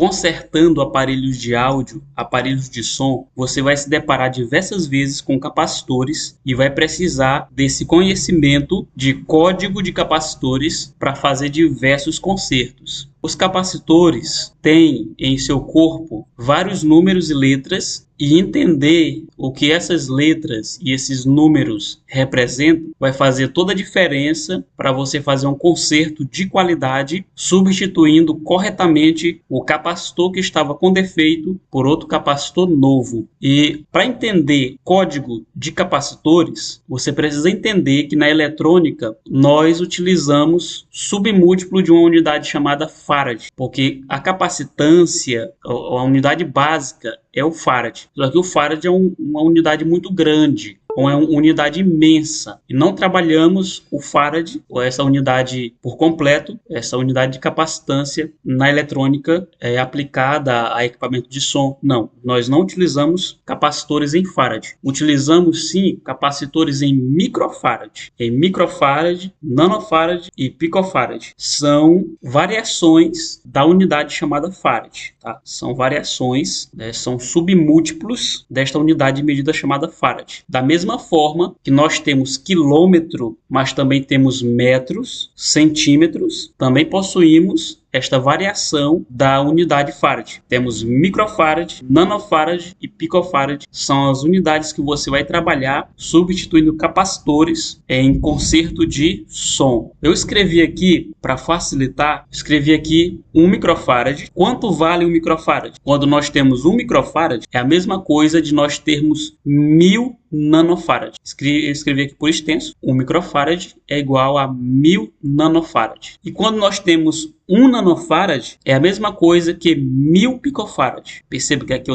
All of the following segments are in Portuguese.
consertando aparelhos de áudio, aparelhos de som, você vai se deparar diversas vezes com capacitores e vai precisar desse conhecimento de código de capacitores para fazer diversos consertos. Os capacitores têm em seu corpo vários números e letras, e entender o que essas letras e esses números representam vai fazer toda a diferença para você fazer um conserto de qualidade, substituindo corretamente o capacitor que estava com defeito por outro capacitor novo. E para entender código de capacitores, você precisa entender que na eletrônica nós utilizamos submúltiplo de uma unidade chamada Farad, porque a capacitância, a unidade básica, é o Farad. Só que o Farad é uma unidade muito grande, ou é uma unidade imensa. E não trabalhamos o Farad, ou essa unidade por completo, essa unidade de capacitância na eletrônica aplicada a equipamento de som. Não, nós não utilizamos capacitores em Farad. Utilizamos sim capacitores em microfarad. Em microfarad, nanofarad e picofarad. São variações da unidade chamada Farad. Tá? São variações, são submúltiplos desta unidade de medida chamada Farad. Da mesma forma que nós temos quilômetro, mas também temos metros, centímetros, também possuímos esta variação da unidade Farad. Temos microfarad, nanofarad e picofarad. São as unidades que você vai trabalhar substituindo capacitores em concerto de som. Eu escrevi aqui, para facilitar, escrevi aqui 1 microfarad. Quanto vale 1 microfarad? Quando nós temos 1 microfarad, é a mesma coisa de nós termos 1000 nanofarad. Escrevi aqui por extenso, 1 microfarad é igual a 1000 nanofarad. E quando nós temos 1 nanofarad, é a mesma coisa que 1000 picofarad. Perceba que aqui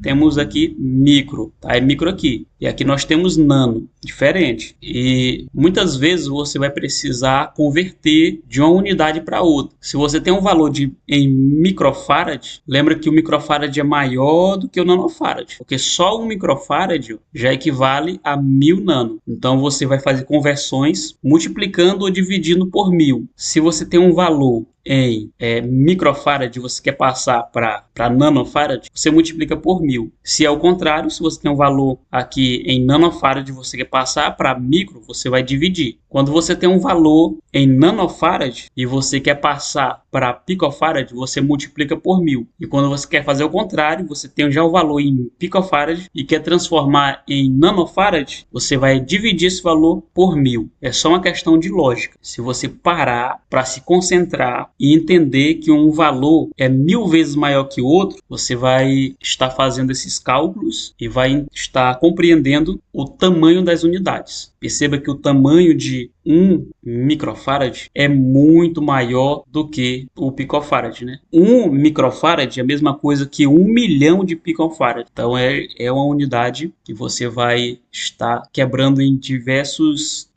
temos aqui micro, tá? É micro aqui. E aqui nós temos nano, diferente. E muitas vezes você vai precisar converter de uma unidade para outra. Se você tem um valor em microfarad, lembra que o microfarad é maior do que o nanofarad, porque só 1 microfarad já equivale a 1000 nano. Então você vai fazer conversões multiplicando ou dividindo por 1000. Se você tem um valor em microfarad, você quer passar para nanofarad, você multiplica por 1000. Se é o contrário, se você tem um valor aqui em nanofarad, você quer passar para micro, você vai dividir. Quando você tem um valor em nanofarad e você quer passar para picofarad, você multiplica por 1000. E quando você quer fazer o contrário, você tem já o valor em picofarad e quer transformar em nanofarad, você vai dividir esse valor por 1000. É só uma questão de lógica. Se você parar para se concentrar e entender que um valor é 1000 vezes maior que o outro, você vai estar fazendo esses cálculos e vai estar compreendendo o tamanho das unidades. Perceba que o tamanho de 1 microfarad é muito maior do que o picofarad, né? 1 microfarad é a mesma coisa que 1 milhão de picofarad. Então é uma unidade que você vai estar quebrando em diversos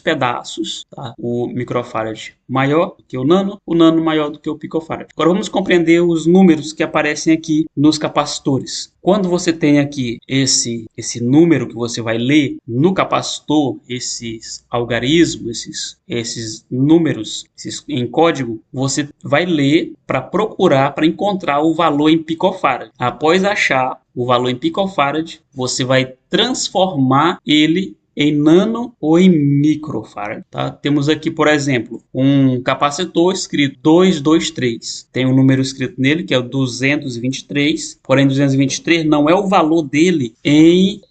pedaços, tá? O microfarad maior do que o nano maior do que o picofarad. Agora vamos compreender os números que aparecem aqui nos capacitores. Quando você tem aqui esse número que você vai ler no capacitor, esses algarismos, esses números em código, você vai ler para procurar, para encontrar o valor em picofarad. Após achar o valor em picofarad, você vai transformar ele em nano ou em microfarad, tá? Temos aqui, por exemplo, um capacitor escrito 223. Tem um número escrito nele que é o 223, porém 223 não é o valor dele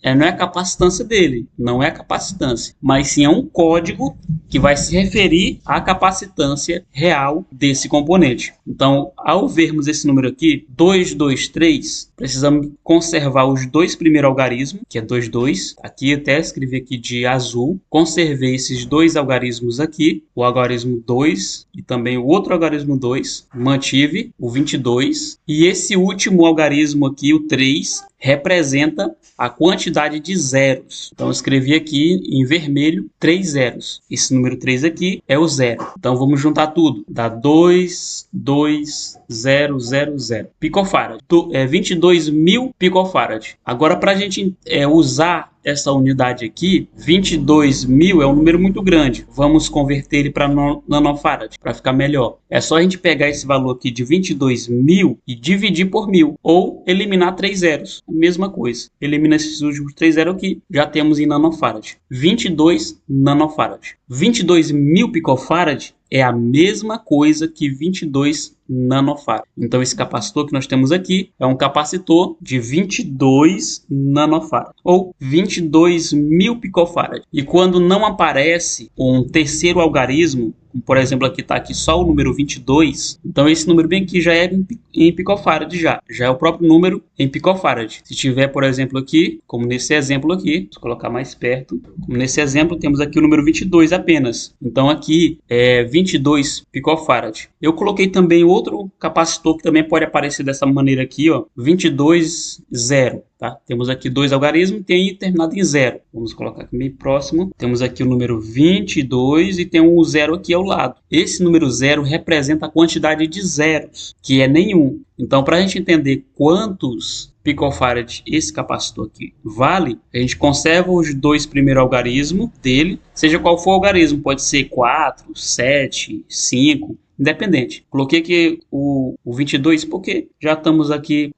não é a capacitância dele, não é a capacitância, mas sim é um código que vai se referir à capacitância real desse componente. Então, ao vermos esse número aqui, 223, precisamos conservar os dois primeiros algarismos, que é 22. Aqui até escrevi aqui de azul. Conservei esses dois algarismos aqui, o algarismo 2 e também o outro algarismo 2. Mantive o 22. E esse último algarismo aqui, o 3, representa a quantidade de zeros. Então, eu escrevi aqui em vermelho 3 zeros. Esse número 3 aqui é o zero. Então, vamos juntar tudo. Dá 2, 2, 0, 0, 0. Picofarad. 22.000 picofarad. Agora, para a gente usar essa unidade aqui, 22.000 é um número muito grande. Vamos converter ele para nanofarad, para ficar melhor. É só a gente pegar esse valor aqui de 22.000 e dividir por 1.000, ou eliminar 3 zeros. A mesma coisa. Elimina esses últimos 3 zeros aqui, já temos em nanofarad. 22 nanofarad. 22.000 picofarad é a mesma coisa que 22 nanofarad. Então, esse capacitor que nós temos aqui é um capacitor de 22 nanofarad, ou 22.000 picofarad. E quando não aparece um terceiro algarismo, por exemplo, aqui está aqui só o número 22, então esse número bem aqui já é em picofarad, já é o próprio número em picofarad. Se tiver, por exemplo, aqui, como nesse exemplo aqui, vou colocar mais perto, como nesse exemplo, temos aqui o número 22 apenas. Então aqui é 22 picofarad. Eu coloquei também outro capacitor que também pode aparecer dessa maneira aqui, ó, 22 zero. Tá? Temos aqui dois algarismos, tem terminado em zero. Vamos colocar aqui bem próximo. Temos aqui o número 22 e tem um zero aqui ao lado. Esse número zero representa a quantidade de zeros, que é nenhum. Então, para a gente entender quantos picofarad esse capacitor aqui vale, a gente conserva os dois primeiros algarismos dele, seja qual for o algarismo, pode ser 4, 7, 5... independente. Coloquei aqui o 22 porque já estamos aqui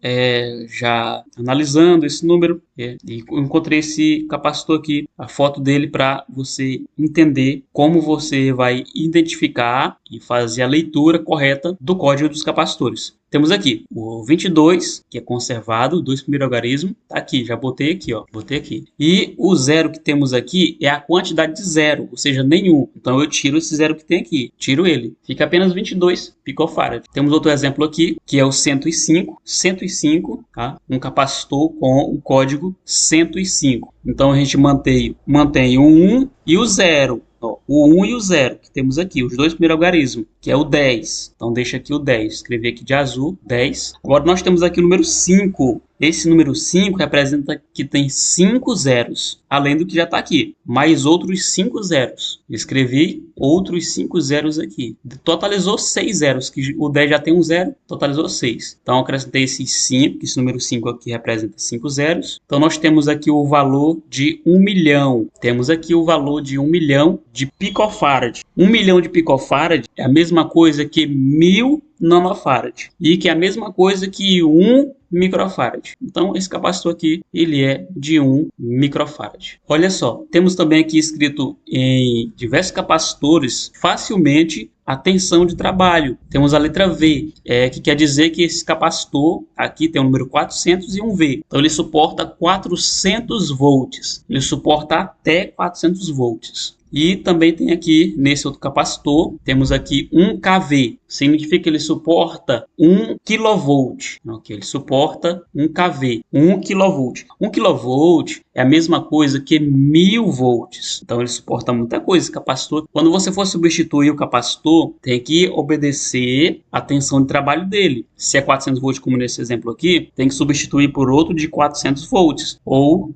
já analisando esse número e encontrei esse capacitor aqui, a foto dele, para você entender como você vai identificar e fazer a leitura correta do código dos capacitores. Temos aqui o 22, que é conservado, dois primeiros algarismos, tá aqui, já botei aqui, ó, botei aqui. E o zero que temos aqui é a quantidade de zero, ou seja, nenhum. Então eu tiro esse zero que tem aqui, tiro ele, fica apenas 22 picofarad. Temos outro exemplo aqui, que é o 105, tá? Um capacitor com o código 105. Então a gente mantém o 1 e o 0. Ó, o 1 e o 0 que temos aqui, os dois primeiros algarismos, que é o 10. Então deixa aqui o 10, escrevi aqui de azul, 10. Agora nós temos aqui o número 5. Esse número 5 representa que tem 5 zeros, além do que já está aqui, mais outros 5 zeros. Escrevi outros 5 zeros aqui. Totalizou 6 zeros, que o 10 já tem um zero, totalizou 6. Então acrescentei esses 5, que esse número 5 aqui representa 5 zeros. Então nós temos aqui o valor de 1 milhão. Temos aqui o valor de 1 milhão de picofarad. 1 milhão de picofarad é a mesma coisa que 1.000 nanofarad. E que é a mesma coisa que 1 microfarad. Então esse capacitor aqui, ele é de 1 microfarad. Olha só, temos também aqui escrito em diversos capacitores facilmente a tensão de trabalho. Temos a letra V, que quer dizer que esse capacitor aqui tem o número 400 e um V. Então ele suporta 400 volts. Ele suporta até 400 volts. E também tem aqui, nesse outro capacitor, temos aqui 1 kV. Significa que ele suporta 1 kV. Okay? Ele suporta 1 kV, 1 kV. 1 kV é a mesma coisa que 1.000 volts. Então ele suporta muita coisa, esse capacitor. Quando você for substituir o capacitor, tem que obedecer a tensão de trabalho dele. Se é 400 volts, como nesse exemplo aqui, tem que substituir por outro de 400 volts. Ou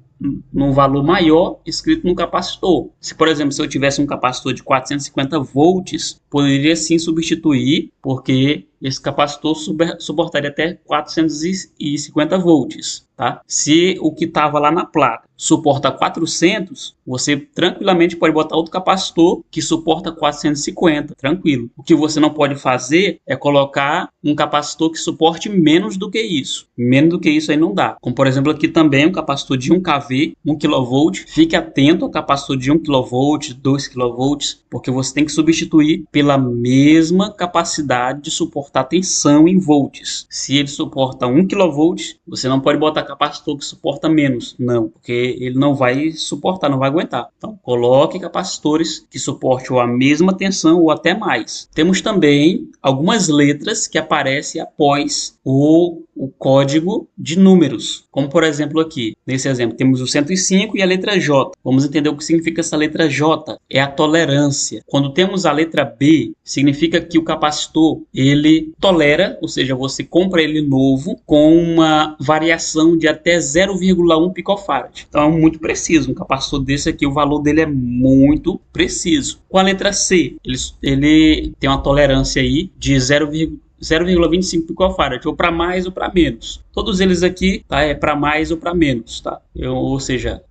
num valor maior escrito no capacitor. Se, por exemplo, se eu tivesse um capacitor de 450 volts, poderia sim substituir, porque esse capacitor suportaria até 450 volts. Tá? Se o que estava lá na placa suporta 400, você tranquilamente pode botar outro capacitor que suporta 450, tranquilo. O que você não pode fazer é colocar um capacitor que suporte menos do que isso. Menos do que isso aí não dá. Como, por exemplo, aqui também um capacitor de 1 kV, 1 kV. Fique atento ao capacitor de 1 kV, 2 kV, porque você tem que substituir pela mesma capacidade de suportar tensão em volts. Se ele suporta 1 kV, você não pode botar capacitor que suporta menos. Não, porque ele não vai suportar, não vai aguentar. Então, coloque capacitores que suportem a mesma tensão ou até mais. Temos também algumas letras que aparecem após o código de números. Como, por exemplo, aqui. Nesse exemplo, temos o 105 e a letra J. Vamos entender o que significa essa letra J. É a tolerância. Quando temos a letra B, significa que o capacitor, ele tolera, ou seja, você compra ele novo com uma variação de até 0,1 picofarad. Então, é muito preciso. Um capacitor desse aqui, o valor dele é muito preciso. Com a letra C, ele tem uma tolerância aí de 0,25 picofarad, ou para mais ou para menos. Todos eles aqui, tá, é para mais ou para menos, tá? Ou seja,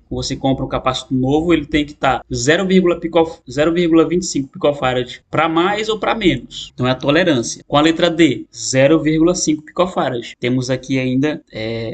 você compra um capacitor novo, ele tem que estar 0,25 picofarad para mais ou para menos. Então é a tolerância. Com a letra D, 0,5 picofarad. Temos aqui ainda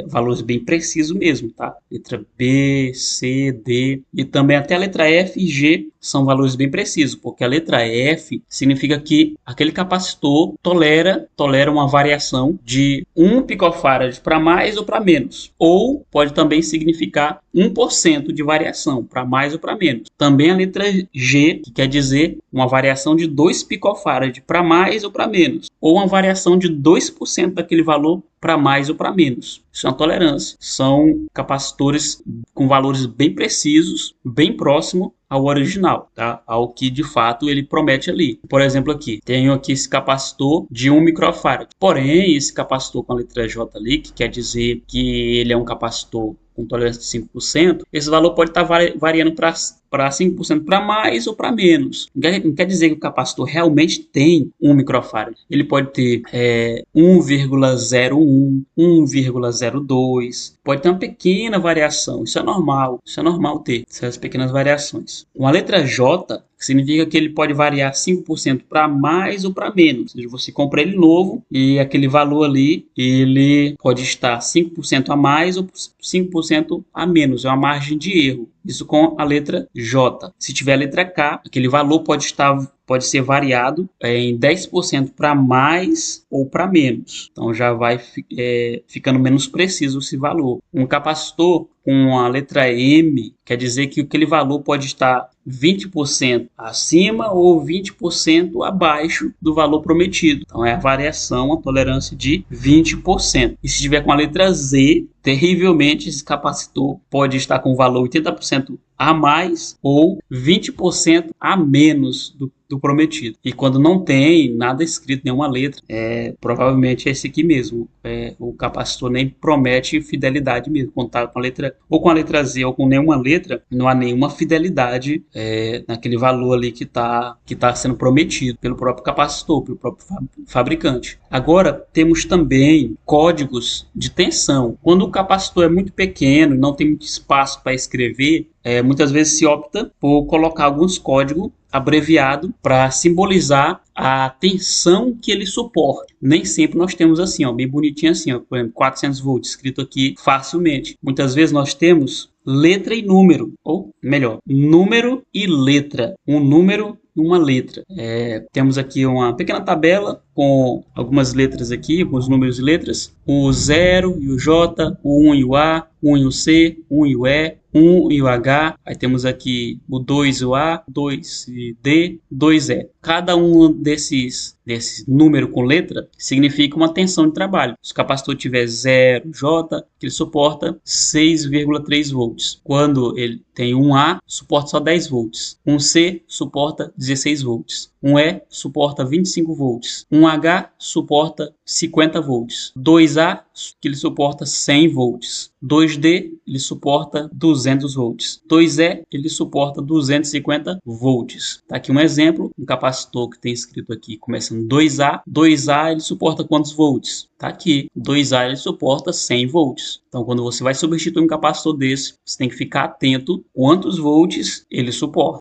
valores bem precisos mesmo, tá? Letra B, C, D e também até a letra F e G são valores bem precisos, porque a letra F significa que aquele capacitor tolera uma variação de 1 picofarad para mais ou para menos. Ou pode também significar 1% de variação para mais ou para menos. Também a letra G, que quer dizer uma variação de 2 picofarad para mais ou para menos. Ou uma variação de 2% daquele valor para mais ou para menos. Isso é uma tolerância. São capacitores com valores bem precisos, bem próximo ao original, tá? Ao que de fato ele promete ali. Por exemplo, aqui, tenho aqui esse capacitor de 1 microfarad. Porém, esse capacitor com a letra J ali, que quer dizer que ele é um capacitor com tolerância de 5%, esse valor pode estar variando para 5% para mais ou para menos. Não quer dizer que o capacitor realmente tem 1 microfarad. Ele pode ter 1,01, 1,02. Pode ter uma pequena variação. Isso é normal ter essas pequenas variações. Com a letra J, significa que ele pode variar 5% para mais ou para menos. Ou seja, você compra ele novo e aquele valor ali, ele pode estar 5% a mais ou 5% a menos. É uma margem de erro. Isso com a letra J. Se tiver a letra K, aquele valor pode ser variado em 10% para mais ou para menos. Então já vai ficando menos preciso esse valor. Um capacitor com a letra M quer dizer que aquele valor pode estar 20% acima ou 20% abaixo do valor prometido. Então é a variação, a tolerância de 20%. E se tiver com a letra Z, terrivelmente esse capacitor pode estar com o valor 80% a mais ou 20% a menos do prometido. E quando não tem nada escrito, nenhuma letra, provavelmente é esse aqui mesmo. O capacitor nem promete fidelidade mesmo. Quando está com a letra, ou com a letra Z ou com nenhuma letra, não há nenhuma fidelidade naquele valor ali que tá sendo prometido pelo próprio capacitor, pelo próprio fabricante. Agora, temos também códigos de tensão. Quando o capacitor é muito pequeno e não tem muito espaço para escrever, muitas vezes se opta por colocar alguns códigos abreviados para simbolizar a tensão que ele suporta. Nem sempre nós temos assim, bem bonitinho assim, por exemplo, 400 volts, escrito aqui facilmente. Muitas vezes nós temos letra e número, ou melhor, número e letra. Um número e uma letra. Temos aqui uma pequena tabela com algumas letras aqui, alguns números e letras. O 0 e o J, o 1 e o A, 1 e o C, 1 e o E, 1 e o H. Aí temos aqui o 2 e o A, 2 e D, 2 E. Cada um desses número com letra significa uma tensão de trabalho. Se o capacitor tiver 0 J, ele suporta 6,3 volts. Quando ele tem um A, suporta só 10 volts. Um C suporta 16 volts. Um E suporta 25 volts. Um H suporta 50 volts. 2A, que ele suporta 100 volts. 2D, ele suporta 200 volts. 2E, ele suporta 250 volts. Tá aqui um exemplo, um capacitor que tem escrito aqui, começando 2A. 2A, ele suporta quantos volts? Tá aqui, 2A, ele suporta 100 volts. Então, quando você vai substituir um capacitor desse, você tem que ficar atento quantos volts ele suporta.